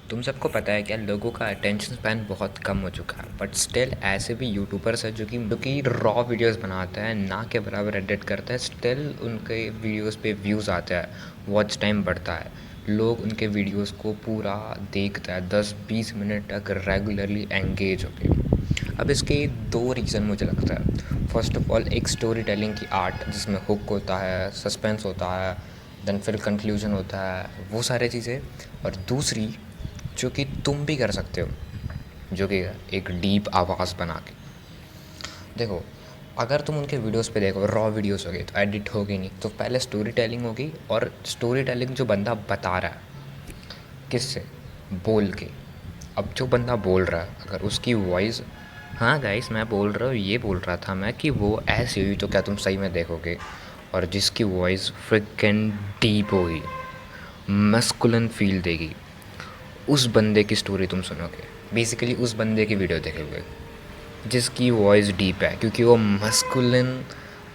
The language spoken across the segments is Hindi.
तुम सबको पता है क्या, लोगों का अटेंशन स्पैन बहुत कम हो चुका है, बट स्टिल ऐसे भी यूट्यूबर्स हैं जो कि रॉ वीडियोस बनाते हैं, ना के बराबर एडिट करते हैं, स्टिल उनके वीडियोस पे व्यूज़ आते हैं, वॉच टाइम बढ़ता है, लोग उनके वीडियोस को पूरा देखते हैं, 10-20 मिनट तक रेगुलरली एंगेज होके। अब इसके दो रीज़न मुझे लगता है। फर्स्ट ऑफ ऑल, एक स्टोरी टेलिंग की आर्ट जिसमें हुक होता है, सस्पेंस होता है, देन फिर कंक्लूजन होता है, वो सारी चीज़ें। और दूसरी, जो कि तुम भी कर सकते हो, जो कि एक डीप आवाज़ बना के देखो। अगर तुम उनके वीडियोस पे देखो, रॉ वीडियोस हो गए तो एडिट होगी नहीं, तो पहले स्टोरी टेलिंग होगी, और स्टोरी टेलिंग जो बंदा बता रहा है किससे, बोल के। अब जो बंदा बोल रहा है, अगर उसकी वॉइस, हाँ गाइस मैं बोल रहा हूँ, ये बोल रहा था मैं कि वो ऐसी हुई, तो क्या तुम सही में देखोगे? और जिसकी वॉइस फ्रिकन डीप होगी, मस्कुलिन फील देगी, उस बंदे की स्टोरी तुम सुनोगे, बेसिकली उस बंदे की वीडियो देखोगे जिसकी वॉइस डीप है, क्योंकि वो मस्कुलिन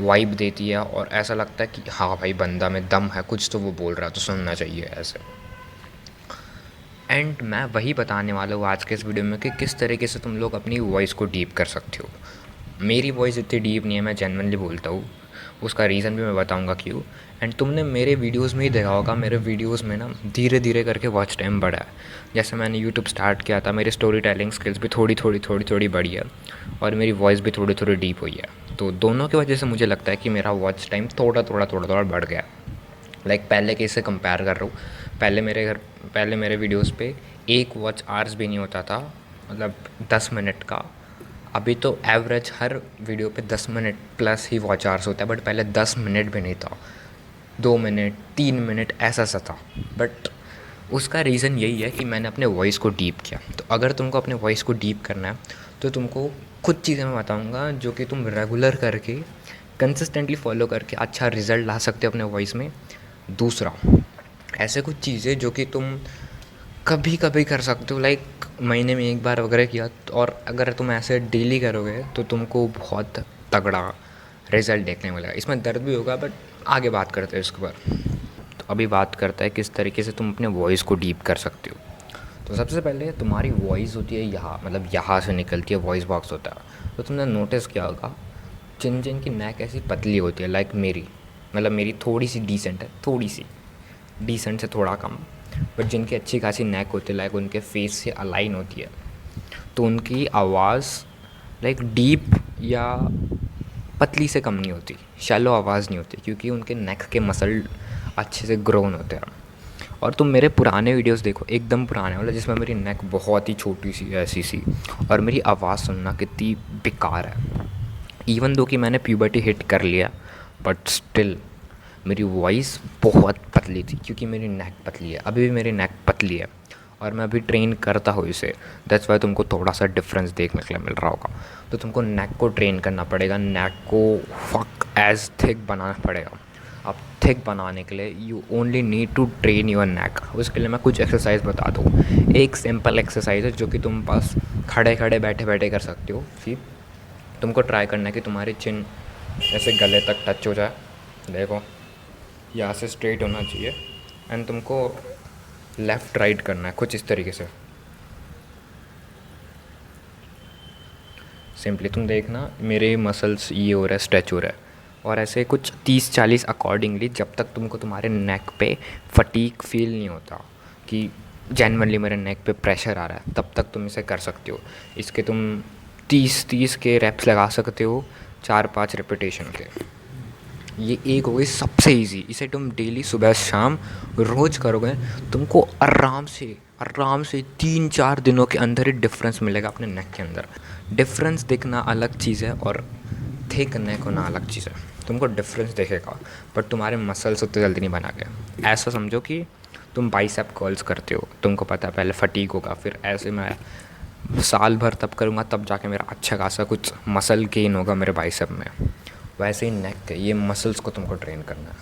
वाइब देती है और ऐसा लगता है कि हाँ भाई, बंदा में दम है, कुछ तो वो बोल रहा है, तो सुनना चाहिए ऐसे। एंड मैं वही बताने वाला हूँ आज के इस वीडियो में कि किस तरीके से तुम लोग अपनी वॉइस को डीप कर सकते हो। मेरी वॉइस इतनी डीप नहीं है, मैं जेन्युइनली बोलता हूँ, उसका रीज़न भी मैं बताऊँगा क्यों। एंड तुमने मेरे वीडियोस में ही देखा होगा, मेरे वीडियोस में ना धीरे धीरे करके वॉच टाइम बढ़ा है। जैसे मैंने यूट्यूब स्टार्ट किया था, मेरी स्टोरी टेलिंग स्किल्स भी थोड़ी थोड़ी बढ़ी है, और मेरी वॉइस भी थोड़ी थोड़ी डीप हुई है। तो दोनों की वजह से मुझे लगता है कि मेरा वॉच टाइम थोड़ा बढ़ गया। पहले के इससे कंपेयर कर रहा हूँ, पहले मेरे वीडियोस पे एक वॉच आवर्स भी नहीं होता था, मतलब 10 मिनट का। अभी तो एवरेज हर वीडियो पे 10 मिनट प्लस ही वॉच आवर्स होता है, बट पहले 10 मिनट भी नहीं था, 2 मिनट 3 मिनट ऐसा सा था। बट उसका रीज़न यही है कि मैंने अपने वॉइस को डीप किया। तो अगर तुमको अपने वॉइस को डीप करना है, तो तुमको कुछ चीज़ें मैं बताऊंगा जो कि तुम रेगुलर करके, कंसिस्टेंटली फॉलो करके अच्छा रिज़ल्ट ला सकते हो अपने वॉइस में। दूसरा, ऐसे कुछ चीज़ें जो कि तुम कभी कभी कर सकते हो, लाइक महीने में एक बार वगैरह किया, और अगर तुम ऐसे डेली करोगे तो तुमको बहुत तगड़ा रिज़ल्ट देखने को मिलेगा। इसमें दर्द भी होगा, बट आगे बात करते हैं इसके ऊपर। तो अभी बात करता है किस तरीके से तुम अपने वॉइस को डीप कर सकते हो। तो सबसे पहले तुम्हारी वॉइस होती है यहाँ, मतलब यहाँ से निकलती है, वॉइस बॉक्स होता है। तो तुमने नोटिस किया होगा, जिन जिन की नेक ऐसी पतली होती है, लाइक मेरी, मतलब मेरी थोड़ी सी डिसेंट है, थोड़ी सी डिसेंट से थोड़ा कम, बट जिनकी अच्छी खासी नेक होती है, लाइक उनके फेस से अलाइन होती है, तो उनकी आवाज़ लाइक डीप या पतली से कम नहीं होती, शैलो आवाज़ नहीं होती, क्योंकि उनके नेक के मसल अच्छे से ग्रोन होते हैं। और तुम मेरे पुराने वीडियोस देखो, एकदम पुराने वाले, जिसमें मेरी नेक बहुत ही छोटी सी ऐसी सी, और मेरी आवाज़ सुनना कितनी बेकार है। इवन दो कि मैंने प्यूबर्टी हिट कर लिया, बट स्टिल मेरी वॉइस बहुत पतली थी, क्योंकि मेरी नेक पतली है, अभी भी मेरी नेक पतली है, और मैं अभी ट्रेन करता हूँ इसे। दैट्स वाई तुमको थोड़ा सा डिफरेंस देखने के लिए मिल रहा होगा। तो तुमको नेक को ट्रेन करना पड़ेगा, नेक को फक एज थिक बनाना पड़ेगा। अब थिक बनाने के लिए you only need to train your neck. उसके लिए मैं कुछ एक्सरसाइज बता दूँ। एक सिंपल एक्सरसाइज है जो कि तुम बस खड़े खड़े बैठे बैठे कर सकते हो। फिर तुमको ट्राई करना है कि तुम्हारी चिन ऐसे गले तक टच हो जाए, देखो यहाँ से स्ट्रेट होना चाहिए, एंड तुमको लेफ़्ट राइट करना है कुछ इस तरीके से। सिंपली तुम देखना, मेरे मसल्स ये हो रहा है, स्ट्रेच हो रहा है, और ऐसे कुछ 30-40 अकॉर्डिंगली, जब तक तुमको तुम्हारे नेक पे फटीक फील नहीं होता कि जेन्युइनली मेरे नेक पे प्रेशर आ रहा है, तब तक तुम इसे कर सकते हो। इसके तुम 30-30 के रेप्स लगा सकते हो, 4-5 रेपिटेशन के। ये एक हो गई सबसे इजी, इसे तुम डेली सुबह शाम रोज़ करोगे, तुमको आराम से 3-4 दिनों के अंदर ही डिफरेंस मिलेगा अपने नेक के अंदर। डिफरेंस दिखना अलग चीज़ है, और थिक नेक होना अलग चीज़ है। तुमको डिफरेंस दिखेगा, बट तुम्हारे मसल्स उतने जल्दी नहीं बना गए। ऐसा समझो कि तुम बाइसेप कर्ल्स करते हो, तुमको पता है पहले फटीक होगा, फिर ऐसे मैं साल भर तब करूँगा, तब जाके मेरा अच्छा खासा कुछ मसल गेन होगा मेरे बाइसेप में। वैसे ही नेक के ये मसल्स को तुमको ट्रेन करना है,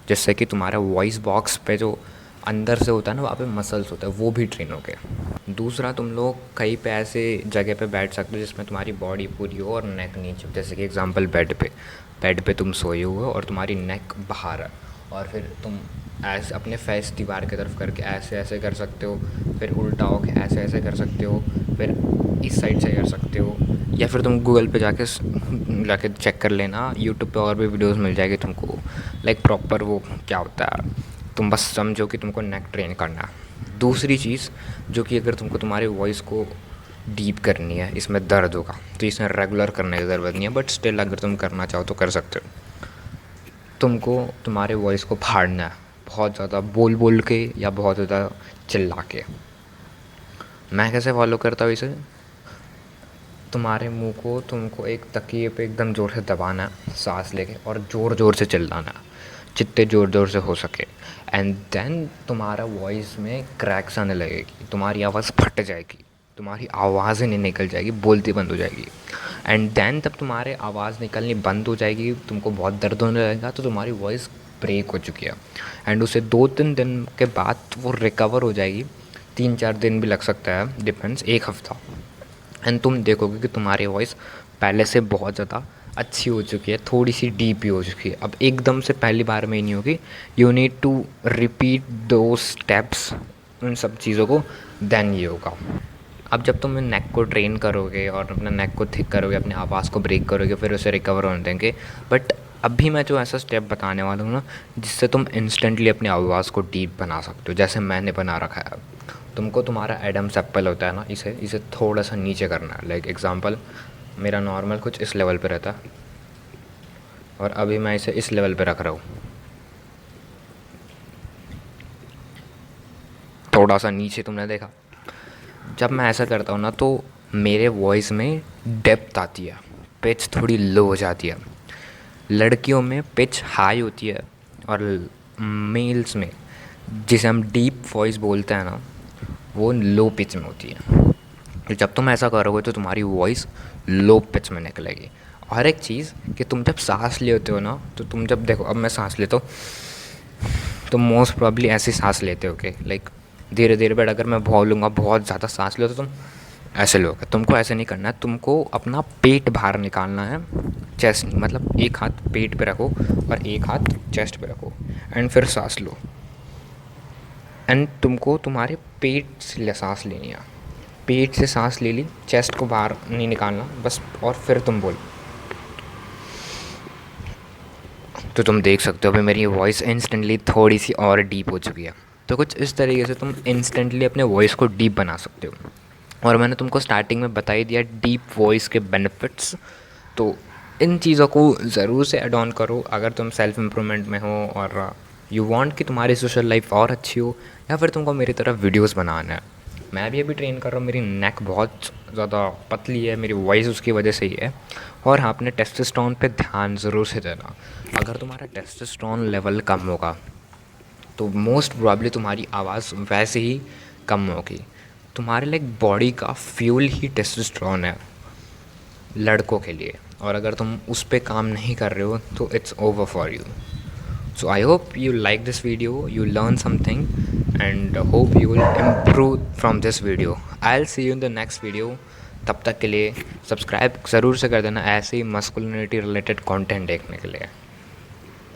जिससे कि तुम्हारा वॉइस बॉक्स पे जो अंदर से होता है ना, वहाँ पे मसल्स होता है, वो भी ट्रेन हो गए। दूसरा, तुम लोग कहीं पे ऐसे जगह पे बैठ सकते हो जिसमें तुम्हारी बॉडी पूरी हो और नेक नीचे, जैसे कि एग्जांपल बेड पे तुम सोए हुए हो और तुम्हारी नेक बाहर है, और फिर तुम ऐसे अपने फेस दीवार की तरफ करके ऐसे ऐसे कर सकते हो, फिर उल्टा होके ऐसे ऐसे कर सकते हो, फिर इस साइड से कर सकते हो, या फिर तुम गूगल पे जाके चेक कर लेना, यूट्यूब पे और भी वीडियोस मिल जाएगी तुमको, लाइक प्रॉपर वो क्या होता है। तुम बस समझो कि तुमको नेक ट्रेन करना है। दूसरी चीज़ जो कि अगर तुमको तुम्हारी वॉइस को डीप करनी है, इसमें दर्द होगा तो इसमें रेगुलर करने की ज़रूरत नहीं है, बट स्टिल अगर तुम करना चाहो तो कर सकते हो। तुमको तुम्हारे वॉइस को फाड़ना है, बहुत ज़्यादा बोल बोल के या बहुत ज़्यादा चिल्ला के। मैं कैसे फॉलो करता हूँ इसे? तुम्हारे मुंह को तुमको एक तकिए पे एकदम ज़ोर से दबाना है सांस लेके, और ज़ोर ज़ोर से चिल्लाना है जितने ज़ोर ज़ोर से हो सके। एंड देन तुम्हारा वॉइस में क्रैक्स आने लगेगी, तुम्हारी आवाज़ फट जाएगी, तुम्हारी आवाज़ ही नहीं निकल जाएगी, बोलती बंद हो जाएगी। एंड देन तब तुम्हारे आवाज़ निकलनी बंद हो जाएगी, तुमको बहुत दर्द होने लगेगा, तो तुम्हारी वॉइस ब्रेक हो चुकी है। एंड उसे 2-3 दिन के बाद वो रिकवर हो जाएगी, 3-4 दिन भी लग सकता है, डिपेंड्स, 1 हफ़्ता। एंड तुम देखोगे कि तुम्हारी वॉइस पहले से बहुत ज़्यादा अच्छी हो चुकी है, थोड़ी सी डीप भी हो चुकी है। अब एकदम से पहली बार में ही नहीं होगी, यू नीड टू रिपीट दो स्टेप्स, उन सब चीज़ों को, देन ये होगा। अब जब तुम नेक को ट्रेन करोगे और अपना नेक को थिक करोगे, अपनी आवाज़ को ब्रेक करोगे, फिर उसे रिकवर होने देंगे। बट अभी मैं जो ऐसा स्टेप बताने वाला हूँ ना, जिससे तुम इंस्टेंटली अपनी आवाज़ को डीप बना सकते हो, जैसे मैंने बना रखा है। तुमको तुम्हारा एडम्स एप्पल होता है ना, इसे थोड़ा सा नीचे करना है। लाइक एग्ज़ाम्पल, मेरा नॉर्मल कुछ इस लेवल पे रहता है, और अभी मैं इसे इस लेवल पे रख रहा हूँ, थोड़ा सा नीचे, तुमने देखा। जब मैं ऐसा करता हूँ ना, तो मेरे वॉइस में डेप्थ आती है, पिच थोड़ी लो हो जाती है। लड़कियों में पिच हाई होती है, और मेल्स में, जिसे हम डीप वॉइस बोलते हैं ना, वो लो पिच में होती है। तो जब तुम ऐसा करोगे तो तुम्हारी वॉइस लो पिच में निकलेगी। और एक चीज़ कि तुम जब सांस लेते हो ना, तो तुम जब देखो, अब मैं सांस लेता हूँ तो मोस्ट प्रॉब्ली ऐसी सांस लेते हो कि लाइक धीरे धीरे, बट अगर मैं बोलूँगा बहुत ज़्यादा सांस लो तो तुम ऐसे लोगे। तुमको ऐसे नहीं करना है, तुमको अपना पेट बाहर निकालना है, चेस्ट नहीं। मतलब एक हाथ पेट पे रखो और एक हाथ चेस्ट पे रखो, एंड फिर सांस लो। एंड तुमको तुम्हारे पेट से सांस लेनी है, पेट से सांस ले ली, चेस्ट को बाहर नहीं निकालना बस, और फिर तुम बोलो। तो तुम देख सकते हो अभी मेरी वॉइस इंस्टेंटली थोड़ी सी और डीप हो चुकी है। तो कुछ इस तरीके से तुम इंस्टेंटली अपने वॉइस को डीप बना सकते हो। और मैंने तुमको स्टार्टिंग में बता ही दिया डीप वॉइस के बेनिफिट्स। तो इन चीज़ों को ज़रूर से ऐड ऑन करो अगर तुम सेल्फ इम्प्रूवमेंट में हो, और यू वांट कि तुम्हारी सोशल लाइफ और अच्छी हो, या फिर तुमको मेरी तरफ वीडियोस बनाना है। मैं भी अभी ट्रेन कर रहा हूँ, मेरी नेक बहुत ज़्यादा पतली है, मेरी वॉइस उसकी वजह से ही है। और हाँ, अपने टेस्टोस्टेरोन पे ध्यान ज़रूर से देना। अगर तुम्हारा टेस्टोस्टेरोन लेवल कम होगा तो मोस्ट प्रॉब्ली तुम्हारी आवाज़ वैसे ही कम होगी। तुम्हारे लाइक बॉडी का फ्यूल ही टेस्टोस्टेरोन है लड़कों के लिए, और अगर तुम उस पर काम नहीं कर रहे हो तो it's over for you. So I hope you like this video, you learn something, and hope you will improve from this video. I'll see you in the next video. तब तक के लिए सब्सक्राइब ज़रूर से कर देना ऐसे ही मस्कुलिनिटी रिलेटेड कंटेंट देखने के लिए।